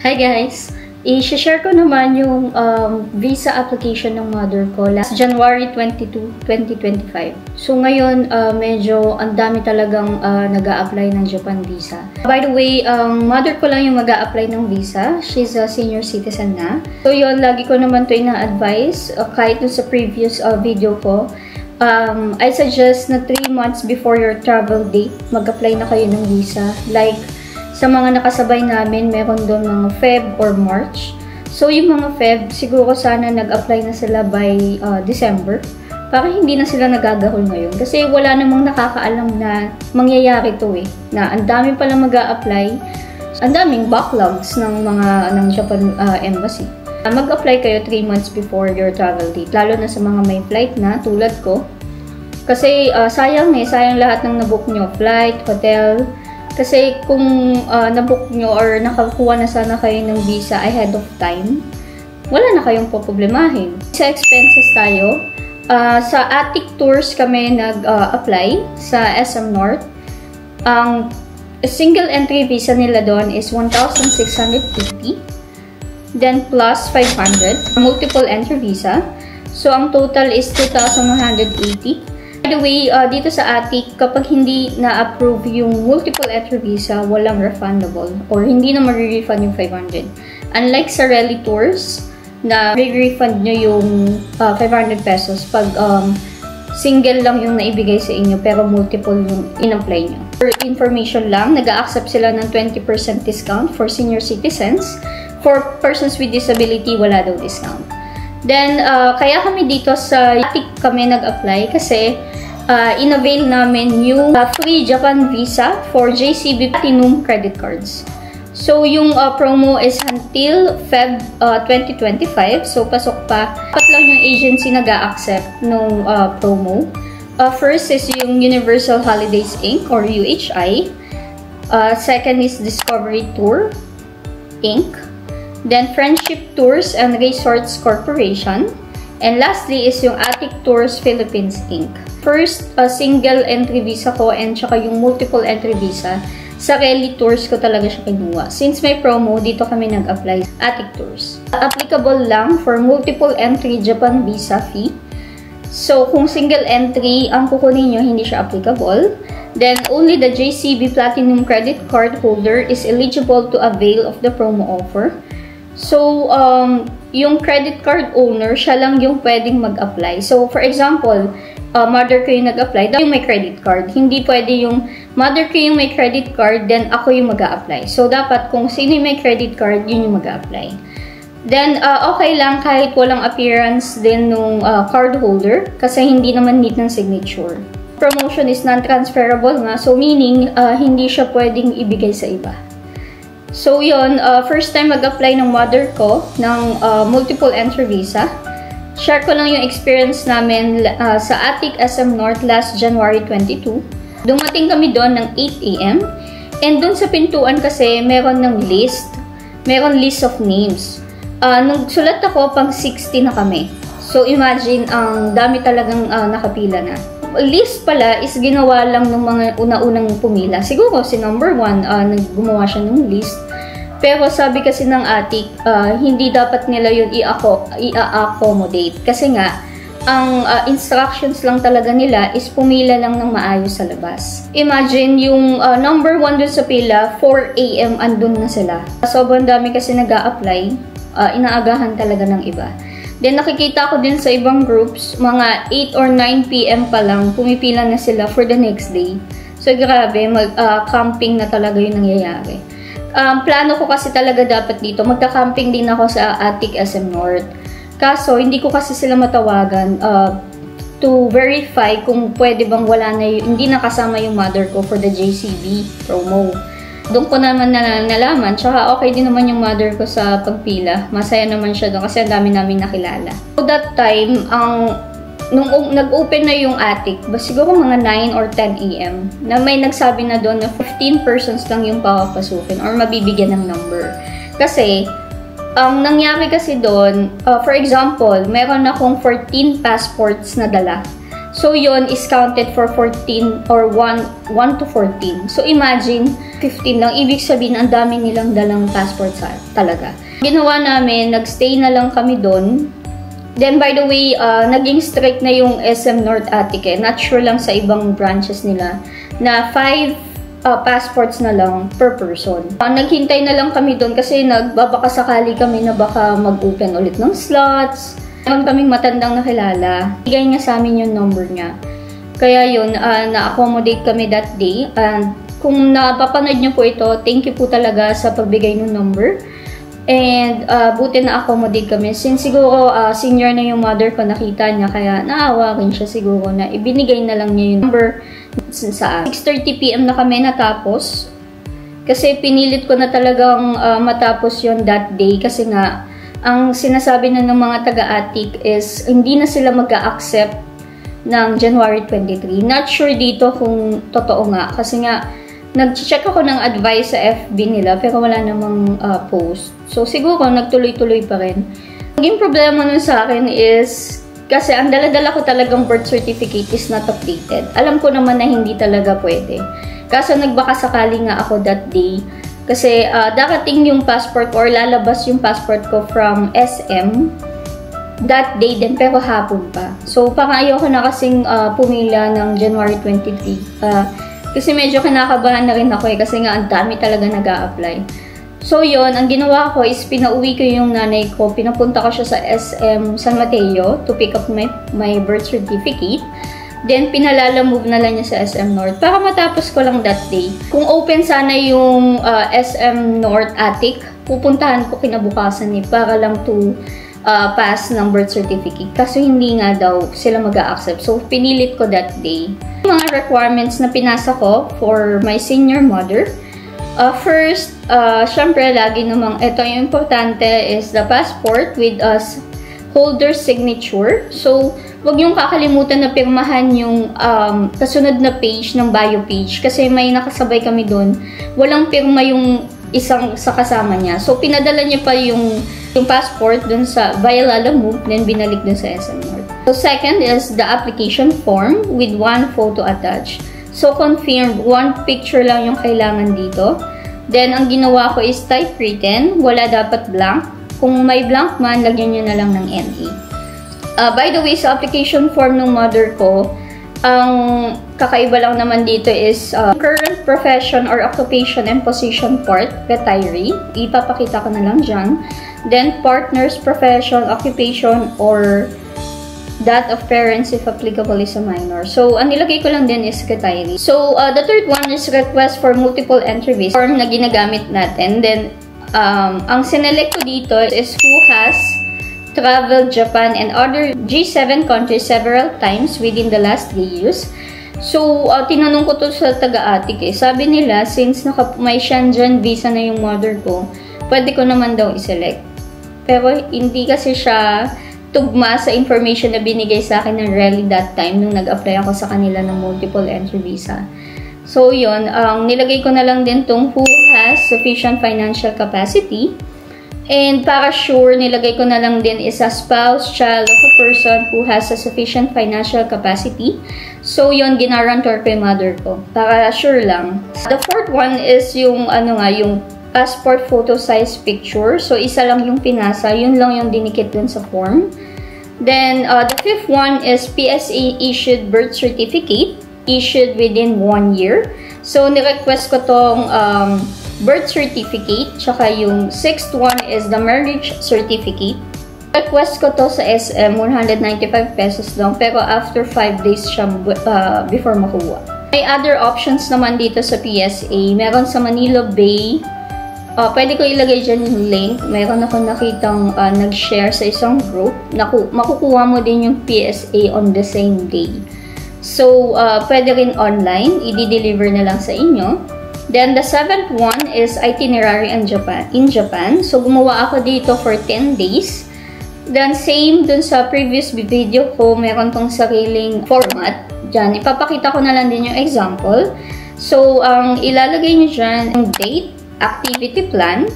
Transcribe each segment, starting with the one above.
Hi guys! I-share ko naman yung visa application ng mother ko last January 22, 2025. So ngayon, medyo ang dami talagang nag-a-apply ng Japan visa. By the way, mother ko lang yung mag-a-apply ng visa. She's a senior citizen na. So yun, lagi ko naman ito ina-advise. Kahit sa previous video ko, I suggest na 3 months before your travel date, mag-apply na kayo ng visa. Like, sa mga nakasabay namin, meron doon mga Feb or March. So, yung mga Feb, siguro sana nag-apply na sila by December. Para hindi na sila nagagahol ngayon. Kasi wala namang nakakaalam na mangyayari to eh. Na ang dami pala mag-a-apply. Ang daming backlogs ng Japan Embassy. Mag-apply kayo 3 months before your travel date. Lalo na sa mga may flight na, tulad ko. Kasi sayang lahat ng nabook nyo. Flight, hotel. Kasi kung nabook nyo or nakakuha na sana kayo ng visa ahead of time, wala na kayong poproblemahin. Sa expenses tayo, sa Attic Tours kami nag-apply sa SM North. Ang single entry visa nila doon is 1,650. Then plus 500. Multiple entry visa. So ang total is 2,180. By the way, dito sa Attic, kapag hindi na-approve yung multiple entry visa, walang refundable or hindi na mag-refund yung 500. Unlike sa Rally Tours, na re-refund nyo yung 500 pesos pag single lang yung naibigay sa inyo pero multiple yung in-apply nyo. For information lang, nag-a-accept sila ng 20% discount for senior citizens. For persons with disability, wala daw discount. Then, kaya kami dito sa Attic kami nag-apply kasi in-avail namin yung free Japan visa for JCB Platinum credit cards. So, yung promo is until Feb 2025. So, pasok pa. Dapat lang yung agency nag-a-accept ng promo. First is yung Universal Holidays Inc. or UHI. Second is Discovery Tour Inc. Then, Friendship Tours and Resorts Corporation. And lastly is yung Attic Tours Philippines Inc. First, single entry visa ko and tsaka yung multiple entry visa. Sa Rally Tours ko talaga siya kinuha. Since may promo, dito kami nag-apply Attic Tours. Applicable lang for multiple entry Japan visa fee. So, kung single entry ang kukunin nyo, hindi siya applicable. Then, only the JCB Platinum credit card holder is eligible to avail of the promo offer. So, yung credit card owner, siya lang yung pwedeng mag-apply. So, for example, mother ko yung nag-apply, yung may credit card. Hindi pwede yung mother ko yung may credit card, then ako yung mag-a-apply. So, dapat kung sino yung may credit card, yun yung mag-a-apply. Then, okay lang kahit walang appearance din nung card holder kasi hindi naman need ng signature. Promotion is non-transferable nga. So, meaning, hindi siya pwedeng ibigay sa iba. So, yun, first time mag-apply ng mother ko ng multiple entry visa. Share ko lang yung experience namin sa Attic SM North last January 22. Dumating kami doon ng 8 AM. And doon sa pintuan kasi, meron ng list. Meron list of names. Nung sulat ako, pang 60 na kami. So, imagine, ang dami talagang nakapila na. List pala is ginawa lang ng mga una-unang pumila. Siguro si number 1, gumawa siya ng list. Pero sabi kasi ng Attic, hindi dapat nila yun i-accommodate. Kasi nga, ang instructions lang talaga nila is pumila lang ng maayos sa labas. Imagine, yung number 1 dun sa pila, 4 AM andun na sila. Sobrang dami kasi nag-a-apply, inaagahan talaga ng iba. Then, nakikita ko din sa ibang groups, mga 8 or 9 PM pa lang, pumipila na sila for the next day. So, grabe, camping na talaga yung nangyayari. Plano ko kasi talaga dapat dito, magka-camping din ako sa Attic SM North. Kaso, hindi ko kasi sila matawagan to verify kung pwede bang wala na hindi nakasama yung mother ko for the JCB promo. Doon ko naman nalaman, tsaka okay din naman yung mother ko sa pagpila. Masaya naman siya doon kasi ang dami namin nakilala. So that time, nung nag-open na yung Attic, siguro mga 9 or 10 AM, na may nagsabi na doon na 15 persons lang yung papapasukin or mabibigyan ng number. Kasi, ang nangyari kasi doon, for example, meron akong 14 passports na dala. So, yon is counted for 14 or 1 to 14. So, imagine, 15 lang. Ibig sabihin, ang dami nilang dalang passport talaga. Ginawa namin, nagstay na lang kami doon. Then, by the way, naging strict na yung SM North Attic. Not sure lang sa ibang branches nila na 5 passports na lang per person. Naghintay na lang kami doon kasi nagbabakasakali kami na baka mag-open ulit ng slots. Meron kaming matandang nakilala. Bigay niya sa amin yung number niya. Kaya yun, na-accommodate kami that day. And kung napapanood niyo po ito, thank you po talaga sa pagbigay ng number. And buti na-accommodate kami. Since siguro senior na yung mother ko, nakita niya. Kaya naawa rin siya siguro na ibinigay na lang niya yung number sa 6:30 PM na kami natapos. Kasi pinilit ko na talagang matapos yon that day. Kasi nga, ang sinasabi na ng mga taga-Attic is hindi na sila mag-a-accept ng January 23. Not sure dito kung totoo nga. Kasi nga, nag-check ako ng advice sa FB nila pero wala namang post. So, siguro nagtuloy-tuloy pa rin. Naging problema nun sa akin is kasi ang dala-dala ko talagang birth certificate is not updated. Alam ko naman na hindi talaga pwede. Kaso nagbakasakali nga ako that day. Kasi darating yung passport or lalabas yung passport ko from SM that day din pero hapon pa. So parang ayoko na kasing pumila ng January 23. Kasi medyo kinakabahan na rin ako kasi nga ang dami talaga nag-a-apply. So yon, ang ginawa ko is pinauwi ko yung nanay ko. Pinapunta ko siya sa SM San Mateo to pick up my birth certificate. Then, pinalala-move na lang niya sa SM North para matapos ko lang that day. Kung open sana yung SM North Attic, pupuntahan ko kinabukasan para lang to pass ng birth certificate. Kaso hindi nga daw sila mag-a-accept. So, pinilit ko that day. Yung mga requirements na pinasa ko for my senior mother. First, syempre, lagi namang ito yung importante is the passport with holder signature. So, wag yung kakalimutan na pirmahan yung kasunod na page ng bio page kasi may nakasabay kami doon. Walang pirma yung isang sa kasama niya. So, pinadala niya pa yung passport doon sa via Lalamove, then binalik doon sa SM North. So, second is the application form with one photo attached. So, confirm, one picture lang yung kailangan dito. Then, ang ginawa ko is typewritten. Wala dapat blank. Kung may blank man, lagyan nyo na lang ng NA. By the way, sa application form ng mother ko, ang kakaiba lang naman dito is current profession or occupation and position part, retiree. Ipapakita ko na lang dyan. Then, partner's profession, occupation, or that of parents if applicable is a minor. So, ang nilagay ko lang din is retiree. So, the third one is request for multiple entry visa form na ginagamit natin. Then, ang sinelect ko dito is who has traveled Japan and other G7 countries several times within the last 3 years. So, tinanong ko to sa taga-Attic Sabi nila, since may Shenzhen visa na yung mother ko, pwede ko naman daw iselect. Pero, hindi kasi siya tugma sa information na binigay sa akin ng Rally that time nung nag-apply ako sa kanila ng multiple entry visa. So, yun. Nilagay ko na lang din tong who has sufficient financial capacity. And para sure, nilagay ko na lang din is a spouse, child of a person who has a sufficient financial capacity. So, yun, ginarantor ko yung mother ko. Para sure lang. The fourth one is yung, yung passport photo size picture. So, isa lang yung pinasa. Yun lang yung dinikit dun sa form. Then, the fifth one is PSA issued birth certificate issued within 1 year. So, nirequest ko tong birth certificate. Tsaka yung sixth one is the marriage certificate. Request ko to sa SM, 195 pesos lang. Pero after 5 days siya before makuha. May other options naman dito sa PSA. Meron sa Manila Bay. Pwede ko ilagay dyan yung link. Meron ako nakitang nag-share sa isang group. Makukuha mo din yung PSA on the same day. So, pwede rin online. I-deliver na lang sa inyo. Then, the seventh one is itinerary in Japan. So, gumawa ako dito for 10 days. Then, same dun sa previous video ko, meron tong sariling format. Diyan, ipapakita ko na lang din yung example. So, ang ilalagay nyo dyan, yung date, activity plan,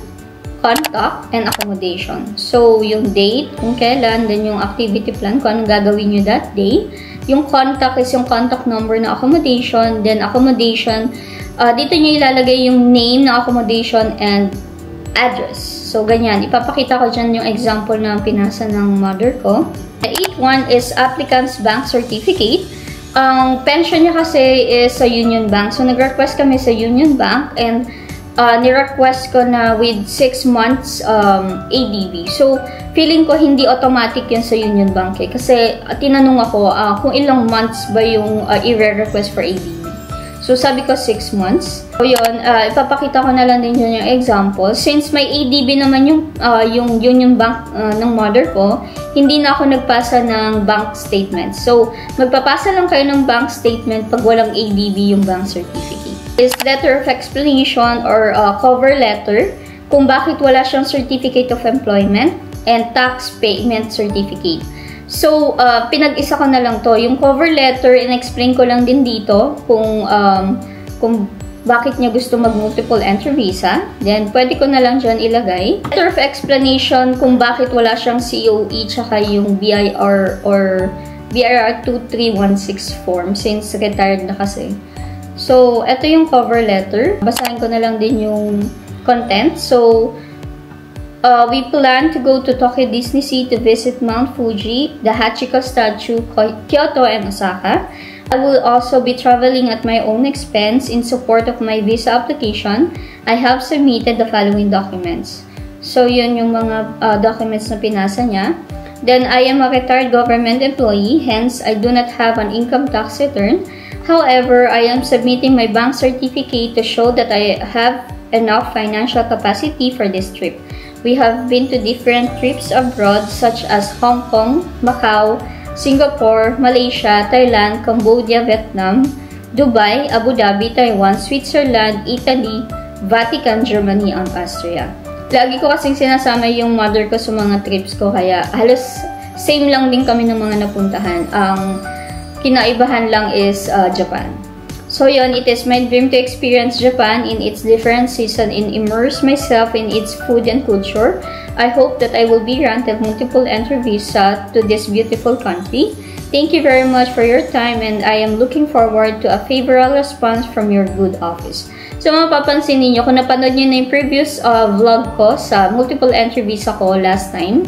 contact, and accommodation. So, yung date, kung kailan, then yung activity plan, kung anong gagawin nyo that day. Yung contact is yung contact number ng accommodation. Then accommodation, dito nyo ilalagay yung name ng accommodation and address. So, ganyan. Ipapakita ko dyan yung example na pinasa ng mother ko. The 8th one is applicant's bank certificate. Ang pension niya kasi is sa Union Bank. So, nag-request kami sa Union Bank and ni-request ko na with 6 months ADB. So, feeling ko hindi automatic yun sa Union Bank eh. Kasi tinanong ako kung ilang months ba yung i-request for ADB. So, sabi ko 6 months. So, yun, ipapakita ko na lang din yun yung example. Since may ADB naman yung Union Bank ng mother ko, hindi na ako nagpasa ng bank statement. So, magpapasa lang kayo ng bank statement pag walang ADB yung bank certificate. Is letter of explanation or cover letter kung bakit wala siyang certificate of employment and tax payment certificate. So, pinag-isa ko na lang to. Yung cover letter, in-explain ko lang din dito kung bakit niya gusto mag-multiple entry visa. Then, pwede ko na lang dyan ilagay. Letter of explanation kung bakit wala siyang COE tsaka yung BIR or BIR 2316 form since retired na kasi. So, ito yung cover letter. Basahin ko na lang din yung content. So, we plan to go to Tokyo Disney Sea to visit Mount Fuji, the Hachiko statue, Kyoto, and Osaka. I will also be traveling at my own expense in support of my visa application. I have submitted the following documents. So, yun yung mga documents na pinasa niya. Then, I am a retired government employee, hence, I do not have an income tax return. However, I am submitting my bank certificate to show that I have enough financial capacity for this trip. We have been to different trips abroad such as Hong Kong, Macau, Singapore, Malaysia, Thailand, Cambodia, Vietnam, Dubai, Abu Dhabi, Taiwan, Switzerland, Italy, Vatican, Germany, and Austria. Lagi ko kasing sinasama yung mother ko sa mga trips ko kaya halos same lang din kami ng mga napuntahan. Ang kinaibahan lang is Japan. So yun, it is my dream to experience Japan in its different season and immerse myself in its food and culture. I hope that I will be granted multiple entry visa to this beautiful country. Thank you very much for your time and I am looking forward to a favorable response from your good office. So mapapansin ninyo, kung napanood nyo na yung previous vlog ko sa multiple entry visa ko last time,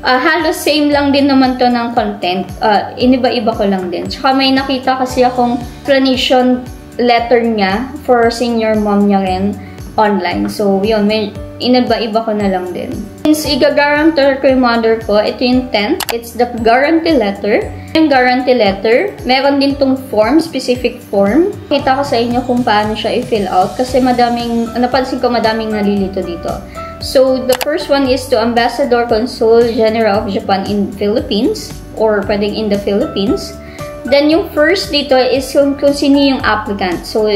halos same lang din naman to ng content. Iniba-iba ko lang din. Tsaka may nakita kasi akong explanation letter niya for senior mom niya rin online. So, yun. May iniba-iba ko na lang din. Since i-guarantor ko yung mother ko, ito yung 10th. It's the guarantee letter. Yung guarantee letter, meron din tong form, specific form. Kita ko sa inyo kung paano siya i-fill out kasi napansin ko madaming nalilito dito. So, the first one is to Ambassador Consul General of Japan in Philippines or pwedeng in the Philippines. Then, yung first dito is kung sino yung applicant. So,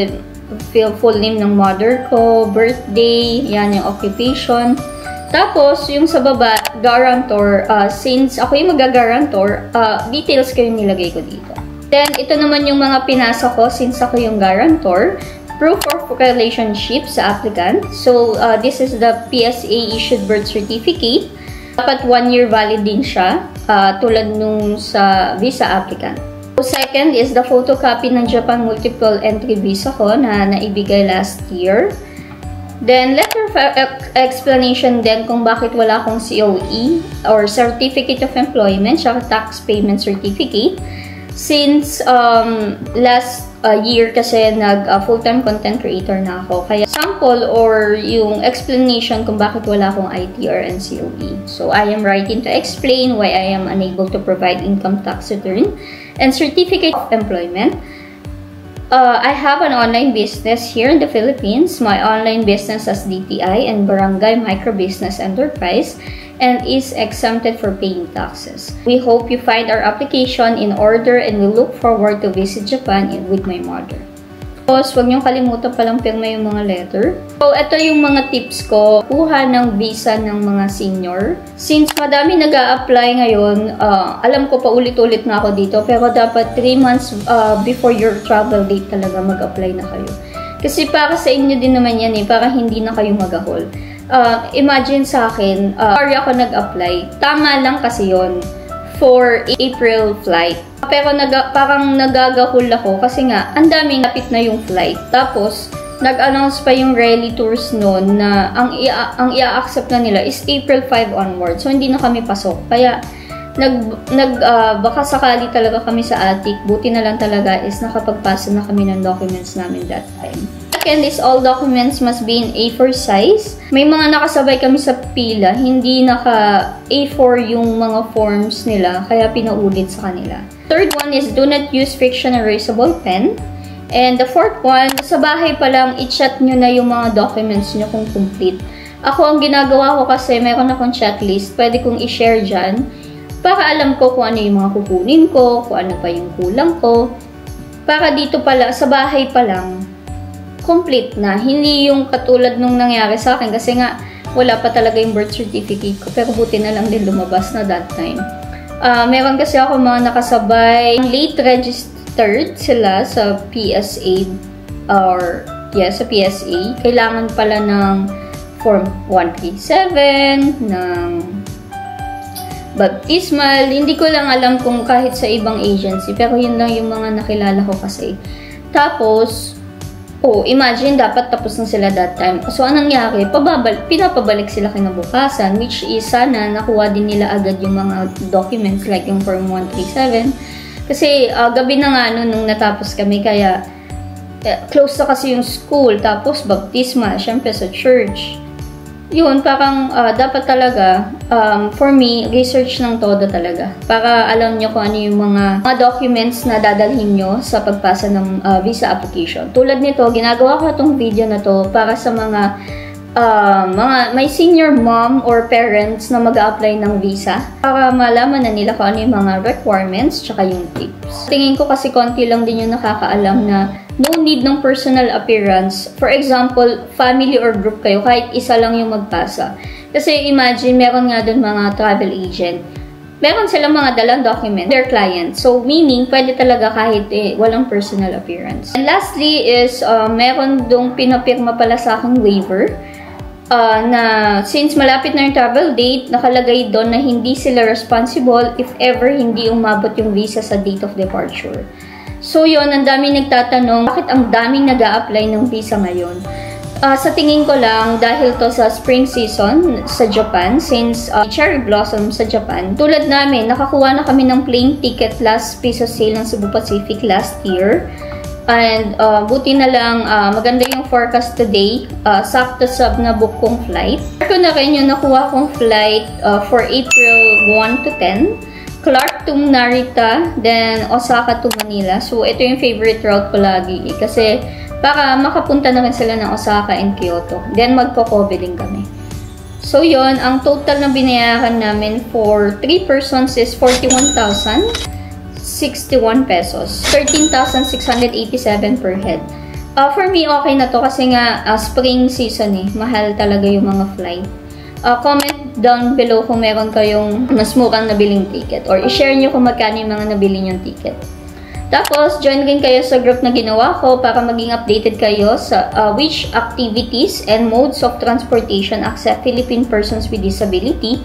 full name ng mother ko, birthday, yan yung occupation. Tapos, yung sa baba, guarantor. Since ako yung mag-guarantor, details ko yung nilagay ko dito. Then, ito naman yung mga pinasa ko since ako yung guarantor. Proof of relationship sa applicant. So, this is the PSA issued birth certificate. Dapat 1 year valid din siya, tulad nung sa visa applicant. So, second is the photocopy ng Japan multiple entry visa ko na naibigay last year. Then, letter of explanation din kung bakit wala akong COE or Certificate of Employment, saka Tax Payment Certificate. Since last year kasi full-time content creator na ako. Kaya sample or yung explanation kung bakit wala akong ITR and COE. So, I am writing to explain why I am unable to provide income tax return and certificate of employment. I have an online business here in the Philippines. My online business as DTI and Barangay Micro Business Enterprise and is exempted for paying taxes. We hope you find our application in order and we look forward to visit Japan with my mother. Tapos, huwag niyong kalimutan palang pirma yung mga letter. So, ito yung mga tips ko. Kuha ng visa ng mga senior. Since madami nag-a-apply ngayon, alam ko pa ulit-ulit na ako dito, pero dapat 3 months before your travel date talaga mag-apply na kayo. Kasi para sa inyo din naman yan para hindi na kayo mag-ahol. Imagine sa akin, sorry ako nag-apply. Tama lang kasi yon for April flight. Pero parang nagagahol ako kasi nga, ang daming lapit na yung flight. Tapos, nag-announce pa yung Rally Tours noon na ang i-accept na nila is April 5 onward. So, hindi na kami pasok. Kaya, baka sakali talaga kami sa attic. Buti na lang talaga is nakapagpasa na kami ng documents namin that time. Second is all documents must be in A4 size. May mga nakasabay kami sa pila, hindi naka A4 yung mga forms nila, kaya pinaulit sa kanila. Third one is do not use friction erasable pen. And the fourth one, sa bahay pa lang, i-chat nyo na yung mga documents nyo kung complete. Ako, ang ginagawa ko kasi, meron akong checklist, pwede kong i-share dyan, para alam ko kung ano yung mga kukunin ko, kung ano pa yung kulang ko. Para dito pala, sa bahay pa lang, complete na. Hindi yung katulad nung nangyari sa akin kasi nga wala pa talaga yung birth certificate ko. Pero buti na lang din lumabas na that time. Meron kasi ako mga nakasabay. Late registered sila sa PSA sa PSA. Kailangan pala ng Form 137, ng baptismal. Hindi ko lang alam kung kahit sa ibang agency. Pero yun lang yung mga nakilala ko kasi. Tapos, imagine, dapat tapos na sila that time. So, anong nangyari? Pinapabalik sila kinabukasan, which is sana nakuha din nila agad yung mga documents like yung Form 137. Kasi, gabi na nga nung natapos kami, kaya close na kasi yung school, tapos baptismal, syempre sa church. Yun, parang dapat talaga, for me, research ng todo talaga. Para alam nyo kung ano yung mga documents na dadalhin nyo sa pagpasa ng visa application. Tulad nito, ginagawa ko itong video na to para sa mga may senior mom or parents na mag-a-apply ng visa. Para malaman na nila kung ano yung mga requirements tsaka yung tips. Tingin ko kasi konti lang din yung nakakaalam na no need ng personal appearance. For example, family or group kayo, kahit isa lang yung magpasa. Kasi imagine, meron nga dun mga travel agent. Meron silang mga dalang document, their client. So, meaning, pwede talaga kahit walang personal appearance. And lastly is, meron dong pinapirma pala sa aking waiver. Na since malapit na yung travel date, nakalagay doon na hindi sila responsible if ever hindi umabot yung visa sa date of departure. So yun, ang daming nagtatanong, bakit ang daming nag-a-apply ng visa ngayon? Sa tingin ko lang, dahil to sa spring season sa Japan, since cherry blossom sa Japan, tulad namin, nakakuha na kami ng plane ticket last piece of sale ng Cebu Pacific last year. And buti na lang, maganda yung forecast today. Sakto sab na book kong flight. Ito na rin yung nakuha kong flight for April 1 to 10. Clark to Narita, then Osaka to Manila. So, ito yung favorite route ko lagi. Kasi, para makapunta na rin sila ng Osaka and Kyoto. Then, magko-Kobe din kami. So, yon, ang total na binayaran namin for 3 persons is 41,061 pesos. 13,687 per head. For me, okay na to kasi nga spring season Mahal talaga yung mga flight. Comment down below kung meron kayong mas murang nabiling ticket or i-share nyo kung magkano yung mga nabili nyong ticket. Tapos, join rin kayo sa group na ginawa ko para maging updated kayo sa which activities and modes of transportation accept Philippine persons with disability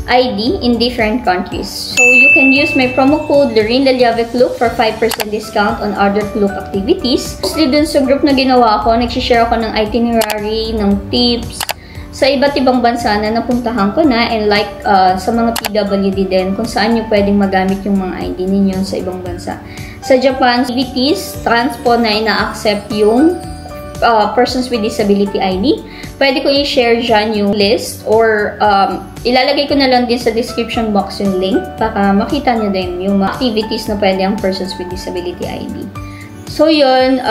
ID in different countries. So, you can use my promo code LorraineDelllave for 5% discount on other Klook activities. Mostly dun sa group na ginawa ko, nagsishare ako ng itinerary, ng tips, sa iba't ibang bansa na napuntahan ko na, and like sa mga PWD din kung saan nyo pwedeng magamit yung mga ID ninyo sa ibang bansa. Sa Japan, activities, transpo na ina-accept yung persons with disability ID. Pwede ko i-share dyan yung list or ilalagay ko na lang din sa description box yung link para makita nyo din yung mga activities na pwede ang persons with disability ID. So yun,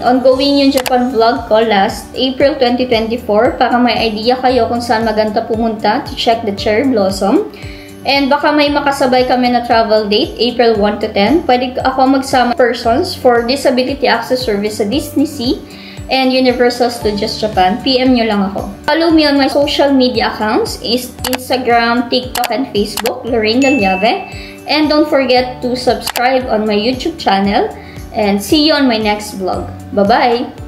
ongoing yung Japan vlog ko last April 2024 para may idea kayo kung saan maganda pumunta to check the cherry blossom. And baka may makasabay kami na travel date, April 1 to 10. Pwede ako magsama persons for disability access service sa Disney Sea and Universal Studios Japan. PM nyo lang ako. Follow me on my social media accounts, Instagram, TikTok, and Facebook, Lorraine Delllave. And don't forget to subscribe on my YouTube channel. And see you on my next vlog. Bye-bye!